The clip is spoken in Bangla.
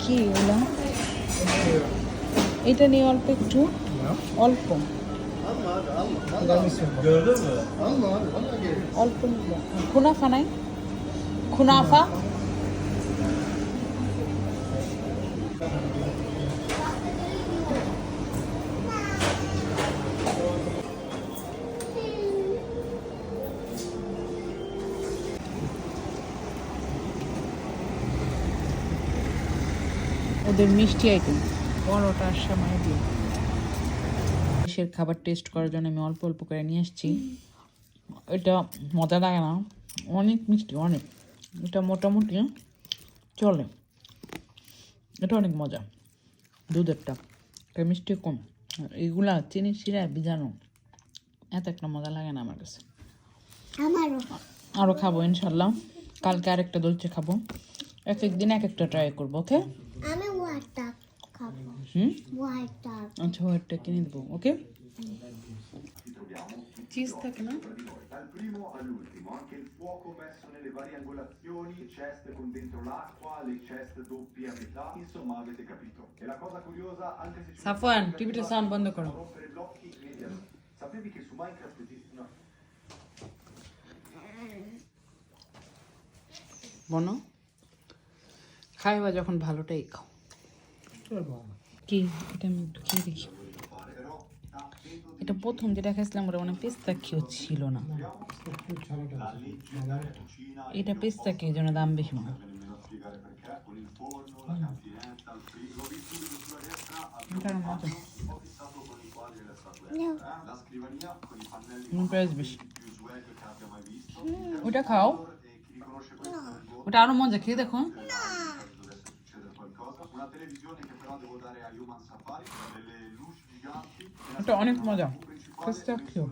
কি এগুলো? এটা নিয়ে অল্প একটু, অল্প অল্প নিব। খুনাফা নাই? খুনাফা ওদের মিষ্টি আইটেম পরোটার সময় দিয়ে। দেশের খাবার টেস্ট করার জন্য আমি অল্প অল্প করে নিয়ে আসছি। এটা মজা লাগে না, অনেক মিষ্টি, অনেক। এটা মোটামুটি চলে, এটা অনেক মজা। দুধেরটা মিষ্টি কম, এগুলা চিনি শিরা ভিজানো, এত একটা মজা লাগে না আমার কাছে। আরও খাবো ইনশাল্লাহ, কালকে আরেকটা দলছে খাবো। এক একদিন এক একটা ট্রাই করবো। ওকে, আমি ওয়াটার খাবো। ওয়াটার। আচ্ছা, ওয়ারটা কিনে দেবো। ওকে, চিজ থাকে না? Dal primo all'ultimo, anche il fuoco messo nelle varie angolazioni, le ceste con dentro l'acqua, le ceste doppie a metà, insomma avete capito. E la cosa curiosa, anche se ci Safwan, টিভিটা সাউন্ড বন্ধ করো। rompere gli occhi immediatamente. Sapevi che su Minecraft esiste una বনো, খাইবা যখন ভালোটাই খাও। কি এটা আমি একটু খেয়ে দেখি। এটা প্রথম যেটা খাইছিলাম ওটা মানে পেস্তা খেয়েও ছিল না। এটা পেস্তা খেয়ে জন্য দাম বেশি মনে হয়। প্রাইস বেশি। ওটা খাও, ওটা আরো মজা, খেয়ে দেখো। ওটা অনেক মজা, পেস্তা খেও।